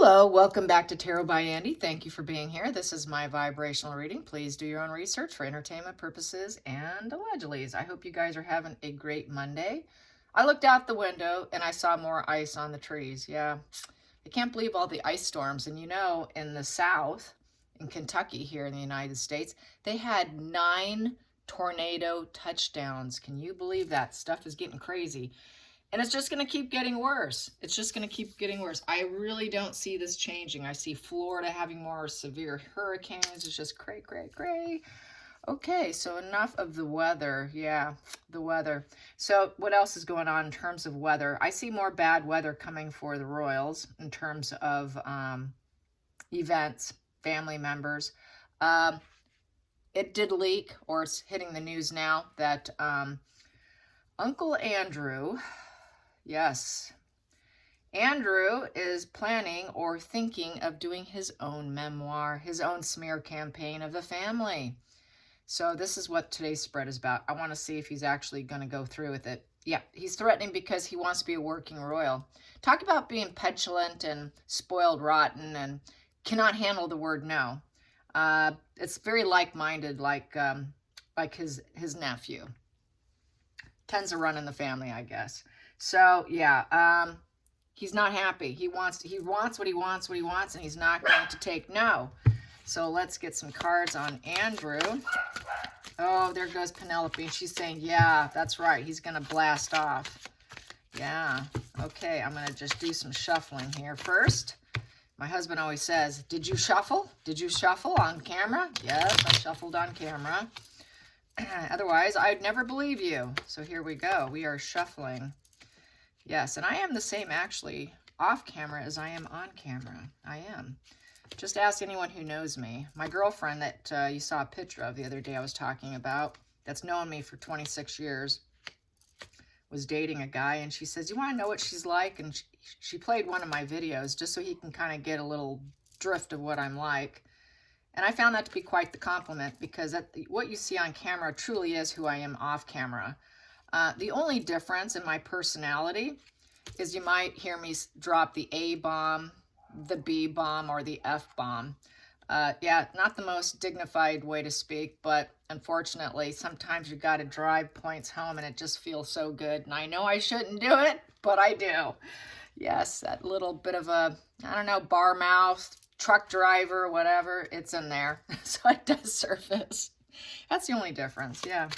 Hello, welcome back to Tarot by Andy. Thank you for being here. This is my vibrational reading. Please do your own research for entertainment purposes and allegedly. I hope you guys are having a great Monday. I looked out the window and I saw more ice on the trees. Yeah, I can't believe all the ice storms. And you know, in the South, in Kentucky here in the United States, they had 9 tornado touchdowns. Can you believe that? Stuff is getting crazy. And it's just going to keep getting worse. It's just going to keep getting worse. I really don't see this changing. I see Florida having more severe hurricanes. It's just cray, cray, cray. Okay, so enough of the weather. Yeah, the weather. So what else is going on in terms of weather? I see more bad weather coming for the Royals in terms of events, family members. It did leak, or it's hitting the news now, that Uncle Andrew... Yes, Andrew is planning or thinking of doing his own memoir, his own smear campaign of the family. So this is what today's spread is about. I want to see if he's actually going to go through with it. Yeah, he's threatening because he wants to be a working royal. Talk about being petulant and spoiled rotten and cannot handle the word no. It's very like-minded, like his nephew. Tends to run in the family, I guess. So yeah, he's not happy. He wants what he wants, and he's not going to take no. So let's get some cards on Andrew. Oh, there goes Penelope, and she's saying, yeah, that's right. He's going to blast off. Yeah. Okay, I'm going to just do some shuffling here first. My husband always says, did you shuffle? Did you shuffle on camera? Yes, I shuffled on camera. Otherwise, I'd never believe you. So here we go. We are shuffling. Yes, and I am the same actually off camera as I am on camera. I am. Just ask anyone who knows me. My girlfriend that you saw a picture of the other day I was talking about, that's known me for 26 years, was dating a guy, and she says, you want to know what she's like? And she played one of my videos just so he can kind of get a little drift of what I'm like. And I found that to be quite the compliment, because what you see on camera truly is who I am off camera. The only difference in my personality is you might hear me drop the A-bomb, the B-bomb, or the F-bomb. Yeah, not the most dignified way to speak, but unfortunately, sometimes you got to drive points home, and it just feels so good. And I know I shouldn't do it, but I do. Yes, that little bit of a, I don't know, bar mouth, truck driver, whatever, it's in there. So it does surface. That's the only difference, yeah.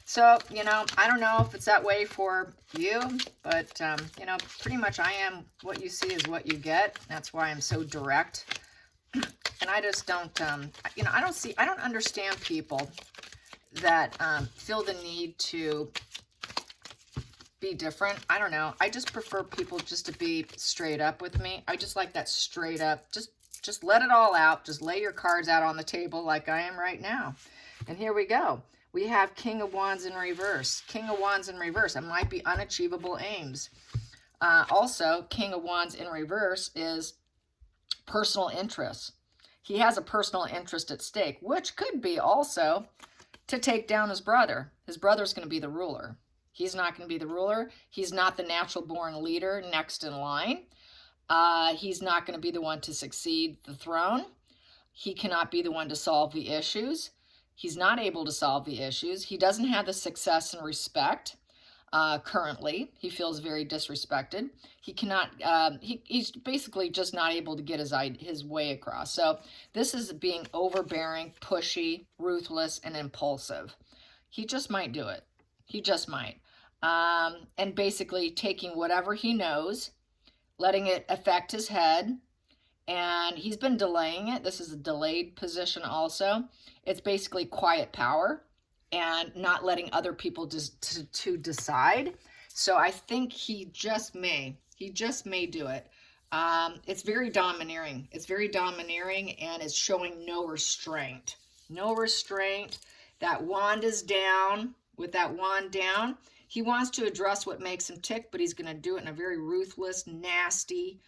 So, you know, I don't know if it's that way for you, but, you know, pretty much I am, what you see is what you get. That's why I'm so direct. And I just don't, you know, I don't understand people that feel the need to be different. I don't know. I just prefer people just to be straight up with me. I just like that straight up, just let it all out. Just lay your cards out on the table like I am right now. And here we go. We have King of Wands in reverse. King of Wands in reverse. It might be unachievable aims. Also, King of Wands in reverse is personal interests. He has a personal interest at stake, which could be also to take down his brother. His brother's going to be the ruler. He's not going to be the ruler. He's not the natural born leader next in line. He's not going to be the one to succeed the throne. He cannot be the one to solve the issues. He's not able to solve the issues. He doesn't have the success and respect currently. He feels very disrespected. He cannot, he's basically just not able to get his way across. So this is being overbearing, pushy, ruthless, and impulsive. He just might do it. He just might. And basically taking whatever he knows, letting it affect his head, and he's been delaying it. This is a delayed position also. It's basically quiet power and not letting other people to decide. So I think he just may do it. It's very domineering. It's very domineering, and it's showing no restraint. No restraint. That wand is down. With that wand down, he wants to address what makes him tick, but he's going to do it in a very ruthless, nasty,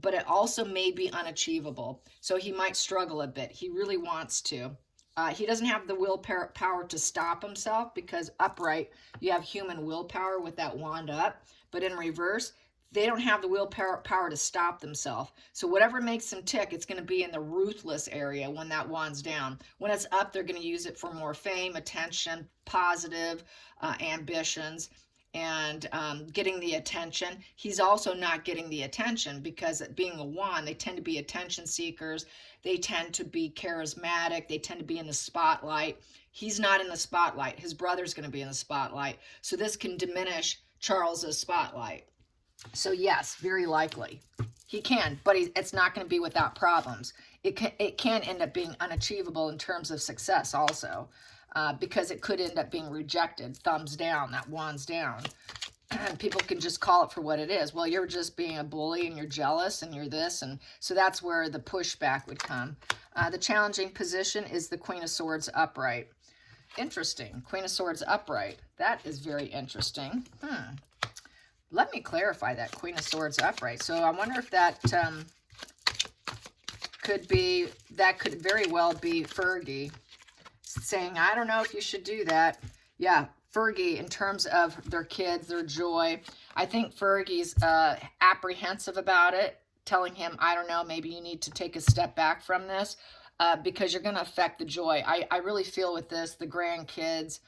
but it also may be unachievable. So he might struggle a bit. He really wants to. He doesn't have the willpower to stop himself, because upright, you have human willpower with that wand up. But in reverse, they don't have the willpower to stop themselves. So whatever makes them tick, it's going to be in the ruthless area when that wand's down. When it's up, they're going to use it for more fame, attention, positive ambitions, and getting the attention. He's also not getting the attention because being a wand, they tend to be attention seekers. They tend to be charismatic. They tend to be in the spotlight. He's not in the spotlight. His brother's going to be in the spotlight. So this can diminish Charles's spotlight. So yes, very likely he can, but it's not going to be without problems. It can end up being unachievable in terms of success also, because it could end up being rejected, thumbs down, that wand's down. And people can just call it for what it is. Well, you're just being a bully and you're jealous and you're this. And so that's where the pushback would come. The challenging position is the Queen of Swords upright. Interesting. Queen of Swords upright. That is very interesting. Let me clarify that Queen of Swords upright. So I wonder if that could very well be Fergie saying, I don't know if you should do that. Yeah, Fergie, in terms of their kids, their joy. I think Fergie's apprehensive about it, telling him, I don't know, maybe you need to take a step back from this because you're going to affect the joy. I really feel with this, the grandkids,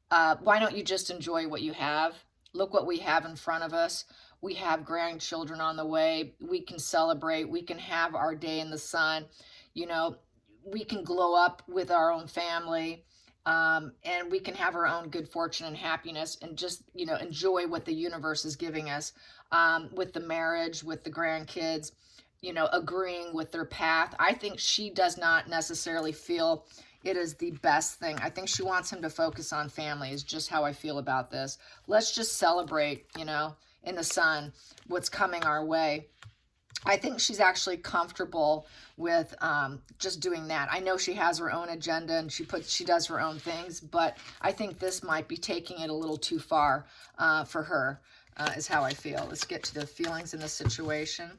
why don't you just enjoy what you have? Look what we have in front of us. We have grandchildren on the way. We can celebrate. We can have our day in the sun. You know, we can glow up with our own family, and we can have our own good fortune and happiness and just, you know, enjoy what the universe is giving us with the marriage, with the grandkids, you know, agreeing with their path. I think she does not necessarily feel it is the best thing. I think she wants him to focus on family is just how I feel about this. Let's just celebrate, you know, in the sun, what's coming our way. I think she's actually comfortable with just doing that. I know she has her own agenda and she does her own things, but I think this might be taking it a little too far for her, is how I feel. Let's get to the feelings in the situation.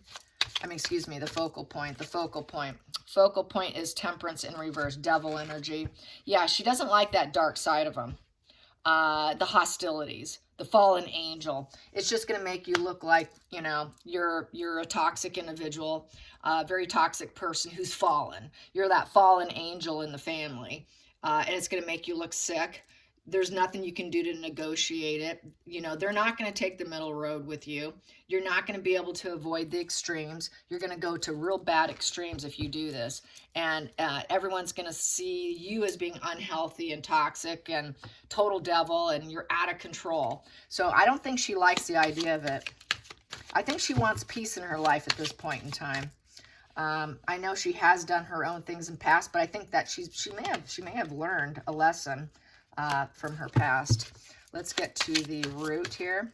Excuse me, the focal point. The focal point. Focal point is Temperance in reverse, devil energy. Yeah, she doesn't like that dark side of him. The hostilities, the fallen angel. It's just going to make you look like, you know, you're a toxic individual, a very toxic person who's fallen. You're that fallen angel in the family, and it's going to make you look sick. There's nothing you can do to negotiate it. You know, they're not going to take the middle road with you. You're not going to be able to avoid the extremes. You're going to go to real bad extremes if you do this. And everyone's going to see you as being unhealthy and toxic and total devil, and you're out of control. So I don't think she likes the idea of it. I think she wants peace in her life at this point in time. I know she has done her own things in the past, but I think that she may have learned a lesson from her past. Let's get to the root here.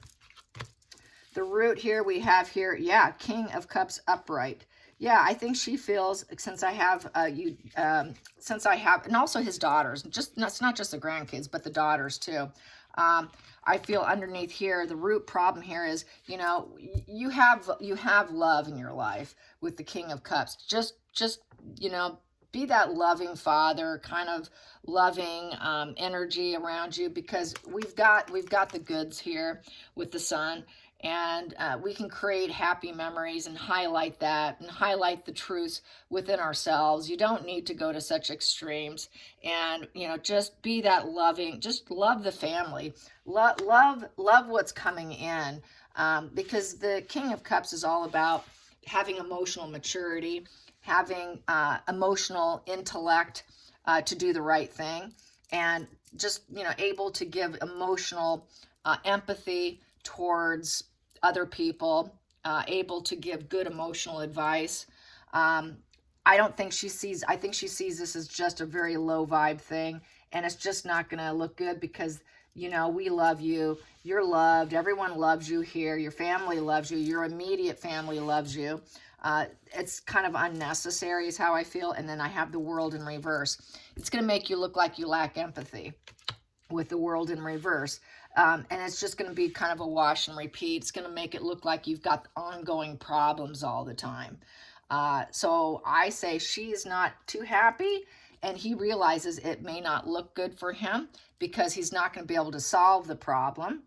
The root here we have here, yeah, King of Cups upright. Yeah, I think she feels, since I have and also his daughters, it's not just the grandkids, but the daughters too. I feel underneath here, the root problem here is, you know, you have love in your life with the King of Cups. Just you know, be that loving father, kind of loving energy around you, because we've got the goods here with the sun, and we can create happy memories and highlight that and highlight the truths within ourselves. You don't need to go to such extremes, and you know, just be that loving. Just love the family, love what's coming in, because the King of Cups is all about having emotional maturity, having emotional intellect to do the right thing, and just, you know, able to give emotional empathy towards other people, able to give good emotional advice. I think she sees this as just a very low vibe thing, and it's just not going to look good because, you know, we love you. You're loved. Everyone loves you here. Your family loves you. Your immediate family loves you. It's kind of unnecessary is how I feel. And then I have the World in reverse. It's going to make you look like you lack empathy with the World in reverse. And it's just going to be kind of a wash and repeat. It's going to make it look like you've got ongoing problems all the time. So I say she's not too happy, and he realizes it may not look good for him because he's not going to be able to solve the problem.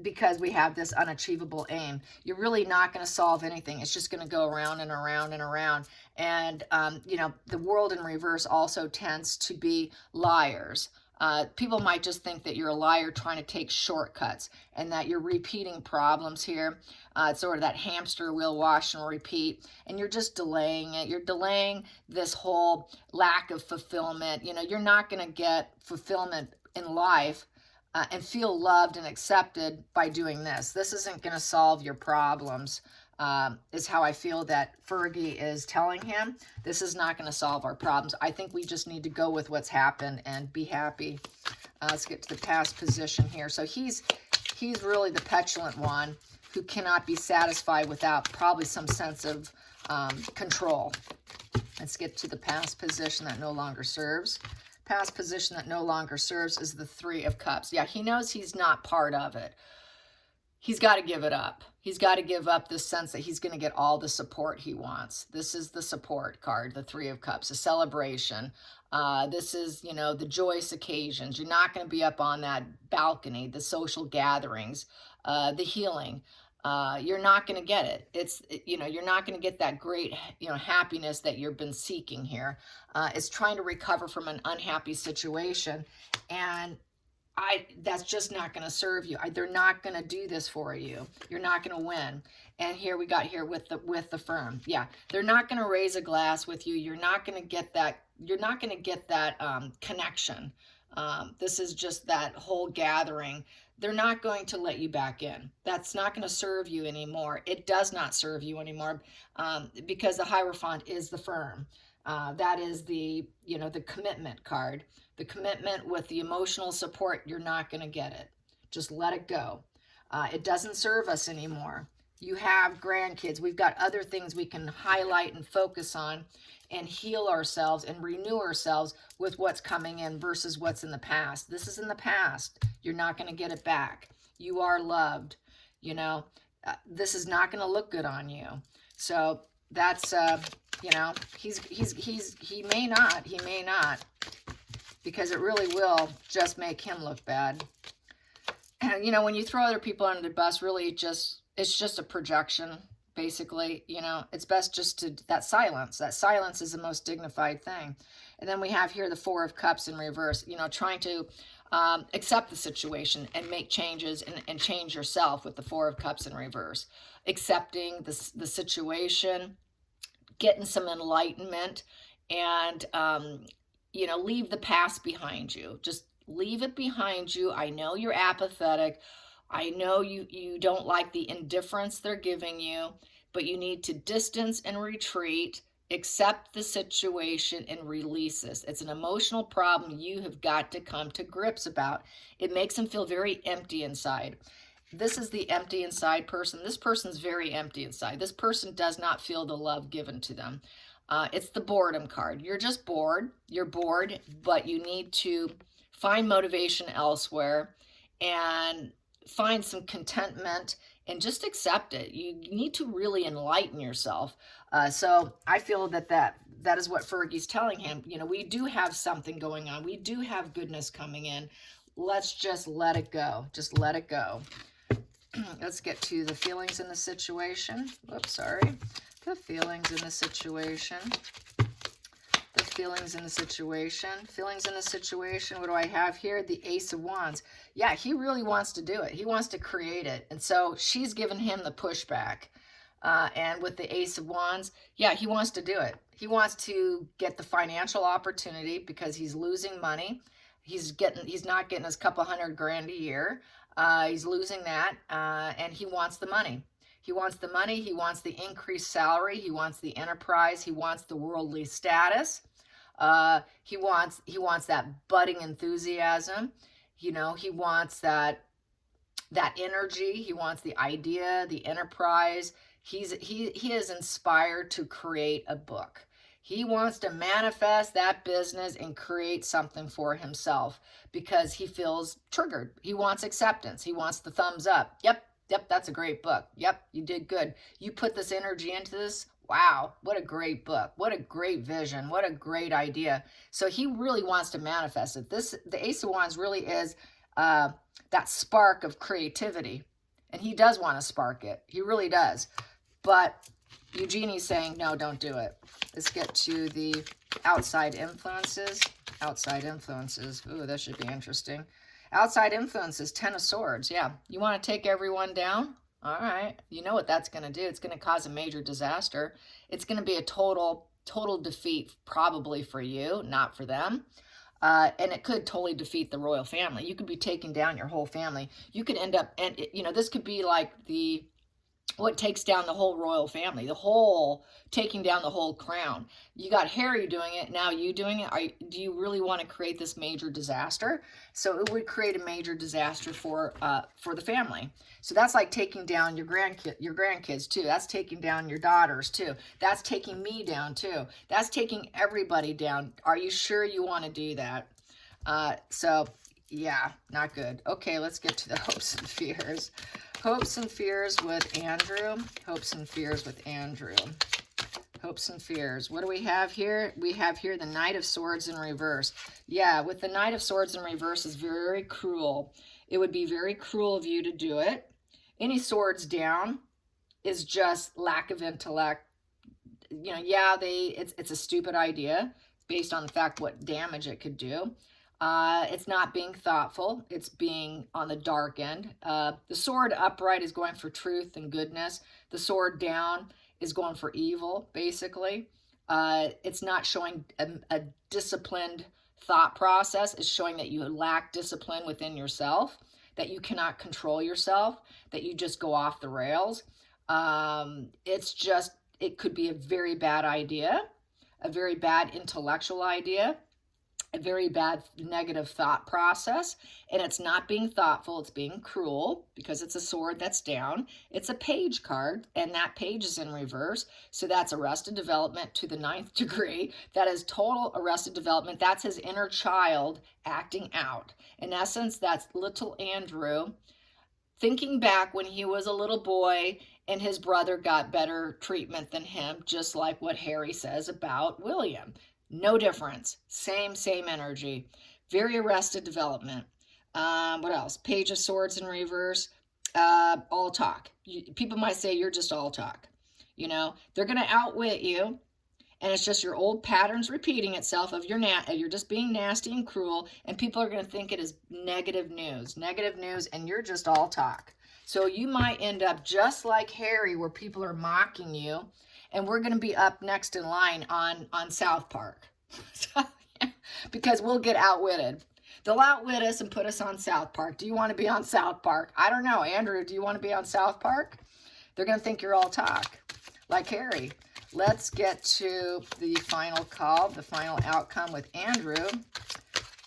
because we have this unachievable aim. You're really not going to solve anything. It's just going to go around and around and around. And, you know, the world in reverse also tends to be liars. People might just think that you're a liar trying to take shortcuts and that you're repeating problems here. It's sort of that hamster wheel, wash and repeat, and you're just delaying it. You're delaying this whole lack of fulfillment. You know, you're not going to get fulfillment in life and feel loved and accepted by doing this. This isn't going to solve your problems, is how I feel that Fergie is telling him. This is not going to solve our problems. I think we just need to go with what's happened and be happy. Let's get to the past position here. So he's really the petulant one who cannot be satisfied without probably some sense of control. Let's get to the past position that no longer serves. Past position that no longer serves is the Three of Cups. Yeah, he knows he's not part of it. He's got to give it up. He's got to give up this sense that he's going to get all the support he wants. This is the support card, the Three of Cups, a celebration. This is, you know, the joyous occasions. You're not going to be up on that balcony, the social gatherings, the healing. You're not going to get it. You know, you're not going to get that great, you know, happiness that you've been seeking here. It's trying to recover from an unhappy situation, and that's just not going to serve you. They're not going to do this for you. You're not going to win. And here we got here with the firm. Yeah, they're not going to raise a glass with you. You're not going to get that. You're not going to get that connection. This is just that whole gathering. They're not going to let you back in. That's not going to serve you anymore. It does not serve you anymore because the Hierophant is the firm. That is the, you know, the commitment card. The commitment with the emotional support, you're not going to get it. Just let it go. It doesn't serve us anymore. You have grandkids. We've got other things we can highlight and focus on and heal ourselves and renew ourselves with what's coming in versus what's in the past. This is in the past. You're not going to get it back. You are loved. You know, this is not going to look good on you. So that's, you know, he may not, because it really will just make him look bad. And, you know, when you throw other people under the bus, really it's just a projection, basically. You know, it's best just to, that silence is the most dignified thing. And then we have here the Four of Cups in reverse, you know, trying to accept the situation and make changes and change yourself with the Four of Cups in reverse. Accepting the situation, getting some enlightenment, and, you know, leave the past behind you. Just leave it behind you. I know you're apathetic. I know you don't like the indifference they're giving you, but you need to distance and retreat, accept the situation, and release this. It's an emotional problem you have got to come to grips about. It makes them feel very empty inside. This is the empty inside person. This person's very empty inside. This person does not feel the love given to them. It's the boredom card. You're just bored. You're bored, but you need to find motivation elsewhere and find some contentment and just accept it. You need to really enlighten yourself. So I feel that is what Fergie's telling him. You know, we do have something going on. We do have goodness coming in. Let's just let it go. Just let it go. Let's get to the feelings in the situation. Whoops, sorry. The feelings in the situation. The feelings in the situation. Feelings in the situation. What do I have here? The Ace of Wands. Yeah, he really wants to do it. He wants to create it. And so she's given him the pushback. And with the Ace of Wands, yeah, he wants to do it. He wants to get the financial opportunity because he's losing money. He's not getting his couple $100,000 a year. He's losing that, and he wants the money. He wants the money. He wants the increased salary. He wants the enterprise. He wants the worldly status. He wants that budding enthusiasm. You know, he wants that energy. He wants the idea, the enterprise. He is inspired to create a book. He wants to manifest that business and create something for himself because he feels triggered. He wants acceptance. He wants the thumbs up. Yep, that's a great book. Yep, you did good. You put this energy into this. Wow, what a great book. What a great vision. What a great idea. So he really wants to manifest it. The Ace of Wands really is that spark of creativity. And he does want to spark it. He really does. But Eugenie's saying, no, don't do it. Let's get to the outside influences. Outside influences. Ooh, this should be interesting. Outside influences, 10 of Swords. Yeah, you want to take everyone down? All right. You know what that's going to do. It's going to cause a major disaster. It's going to be a total defeat, probably for you, not for them. And it could totally defeat the royal family. You could be taking down your whole family. You could end up, and you know, this could be like what takes down the whole royal family, taking down the whole crown. You got Harry doing it, now you doing it. Do you really want to create this major disaster? So it would create a major disaster for the family. So that's like taking down your grandkids too. That's taking down your daughters too. That's taking me down too. That's taking everybody down. Are you sure you want to do that? So yeah, not good. Okay, let's get to the hopes and fears. Hopes and fears with Andrew. Hopes and fears with Andrew. Hopes and fears. What do we have here? We have here the Knight of Swords in reverse. Yeah, with the Knight of Swords in reverse is very cruel. It would be very cruel of you to do it. Any swords down is just lack of intellect. You know, yeah, it's a stupid idea based on the fact what damage it could do. It's not being thoughtful. It's being on the dark end. The sword upright is going for truth and goodness. The sword down is going for evil, basically. It's not showing a disciplined thought process. It's showing that you lack discipline within yourself, that you cannot control yourself, that you just go off the rails. It could be a very bad idea, a very bad intellectual idea, a very bad negative thought process, and it's not being thoughtful, it's being cruel because it's a sword that's down. It's a page card, and that page is in reverse, so that's arrested development to the 9th degree. That is total arrested development. That's his inner child acting out. In essence, that's little Andrew thinking back when he was a little boy and his brother got better treatment than him, just like what Harry says about William. No difference. Same energy. Very arrested development. What else? Page of Swords in reverse. All talk. People might say you're just all talk. You know, they're going to outwit you. And it's just your old patterns repeating itself of you're just being nasty and cruel. And people are going to think it is negative news. Negative news, and you're just all talk. So you might end up just like Harry, where people are mocking you. And we're going to be up next in line on South Park. Because we'll get outwitted. They'll outwit us and put us on South Park. Do you want to be on South Park? I don't know. Andrew, do you want to be on South Park? They're going to think you're all talk, like Harry. Let's get to the final call, the final outcome with Andrew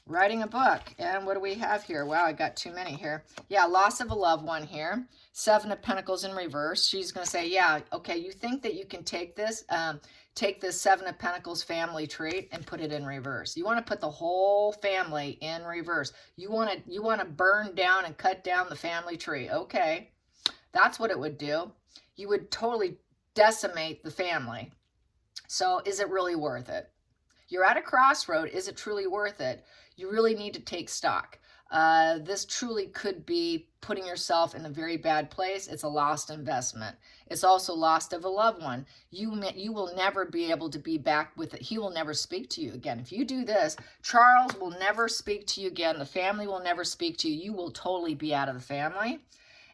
writing a book. And what do we have here? Wow, I got too many here. Yeah, loss of a loved one here. 7 of Pentacles in reverse. She's going to say, yeah, okay, you think that you can take this 7 of Pentacles family trait and put it in reverse. You want to put the whole family in reverse. You want to burn down and cut down the family tree. Okay, that's what it would do. You would totally decimate the family. So is it really worth it? You're at a crossroad. Is it truly worth it? You really need to take stock. This truly could be putting yourself in a very bad place. It's a lost investment. It's also lost of a loved one. You will never be able to be back with it. He will never speak to you again. If you do this, Charles will never speak to you again. The family will never speak to you. You will totally be out of the family.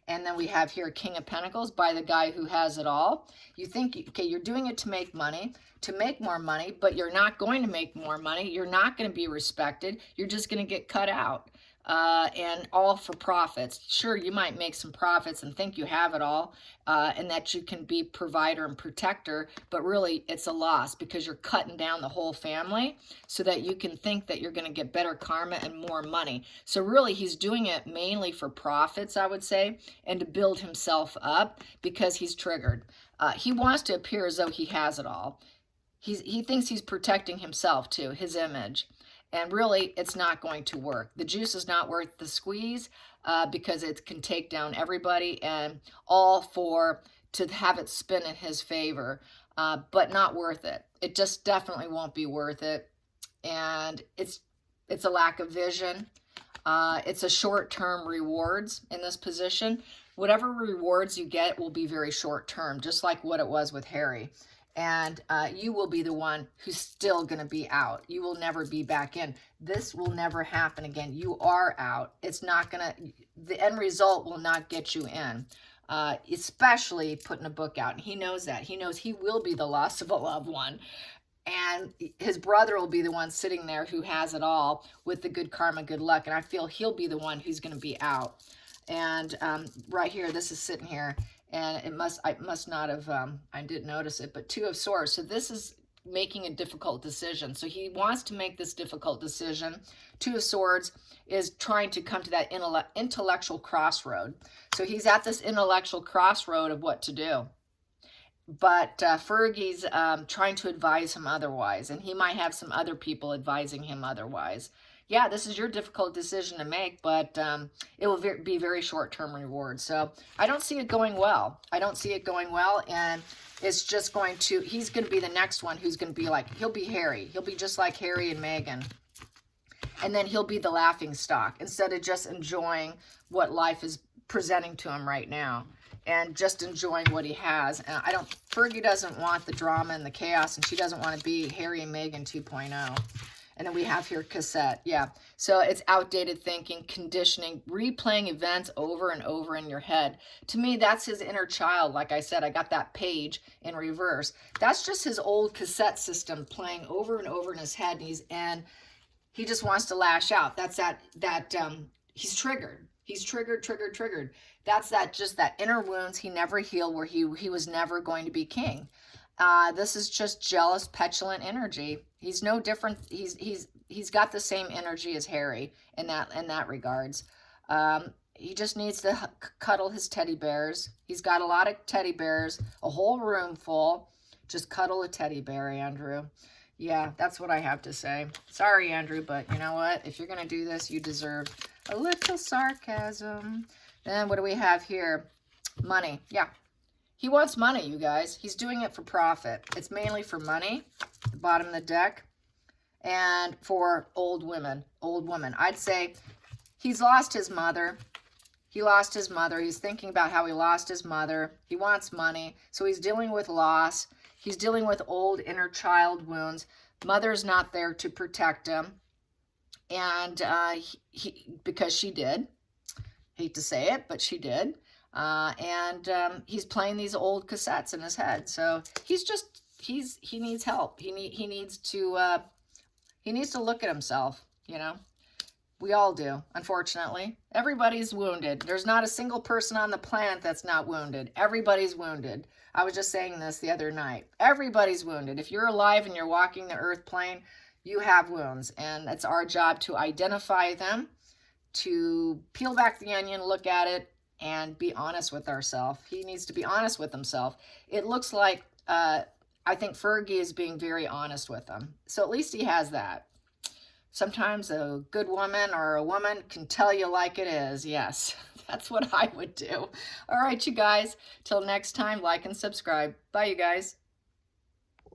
And then we have here King of Pentacles by the guy who has it all. You think, okay, you're doing it to make money, to make more money, but you're not going to make more money. You're not going to be respected. You're just going to get cut out. And all for profits. Sure, you might make some profits and think you have it all, and that you can be provider and protector, but really it's a loss because you're cutting down the whole family so that you can think that you're going to get better karma and more money. So really he's doing it mainly for profits, I would say, and to build himself up because he's triggered. He wants to appear as though he has it all. He thinks he's protecting himself too, his image. And really, it's not going to work. The juice is not worth the squeeze because it can take down everybody, and all to have it spin in his favor, but not worth it. It just definitely won't be worth it. And it's a lack of vision. It's a short-term rewards in this position. Whatever rewards you get will be very short-term, just like what it was with Harry. And you will be the one who's still going to be out. You will never be back in. This will never happen again. You are out. It's not going to, the end result will not get you in. Especially putting a book out. And he knows that. He knows he will be the loss of a loved one. And his brother will be the one sitting there who has it all with the good karma, good luck. And I feel he'll be the one who's going to be out. And right here, this is sitting here. And I must not have, I didn't notice it, but 2 of Swords. So this is making a difficult decision. So he wants to make this difficult decision. 2 of Swords is trying to come to that intellectual crossroad. So he's at this intellectual crossroad of what to do. But Fergie's trying to advise him otherwise, and he might have some other people advising him otherwise. Yeah, this is your difficult decision to make, but it will be very short-term reward. So I don't see it going well. I don't see it going well, and it's just going to, he's going to be the next one who's going to be like, he'll be Harry. He'll be just like Harry and Meghan. And then he'll be the laughing stock instead of just enjoying what life is presenting to him right now. And just enjoying what he has. And Fergie doesn't want the drama and the chaos, and she doesn't want to be Harry and Meghan 2.0. And then we have here cassette. Yeah. So it's outdated thinking, conditioning, replaying events over and over in your head. To me, that's his inner child. Like I said, I got that page in reverse. That's just his old cassette system playing over and over in his head. And he just wants to lash out. That's he's triggered. He's triggered. That's just that inner wounds he never healed, where he was never going to be king. This is just jealous, petulant energy. He's no different. He's got the same energy as Harry in that regards. He just needs to cuddle his teddy bears. He's got a lot of teddy bears, a whole room full. Just cuddle a teddy bear, Andrew. Yeah, that's what I have to say. Sorry, Andrew, but you know what? If you're going to do this, you deserve a little sarcasm. Then what do we have here? Money. Yeah. He wants money, you guys. He's doing it for profit. It's mainly for money, the bottom of the deck, and for old women. I'd say he's lost his mother. He lost his mother. He's thinking about how he lost his mother. He wants money. So he's dealing with loss. He's dealing with old inner child wounds. Mother's not there to protect him. And because she did. Hate to say it, but she did. He's playing these old cassettes in his head. So he needs help. He needs to look at himself, you know. We all do, unfortunately. Everybody's wounded. There's not a single person on the planet that's not wounded. Everybody's wounded. I was just saying this the other night. Everybody's wounded. If you're alive and you're walking the earth plane, you have wounds. And it's our job to identify them, to peel back the onion, look at it, and be honest with ourselves. He needs to be honest with himself. It looks like, I think Fergie is being very honest with him. So at least he has that. Sometimes a good woman or a woman can tell you like it is. Yes, that's what I would do. All right, you guys. Till next time, like and subscribe. Bye, you guys.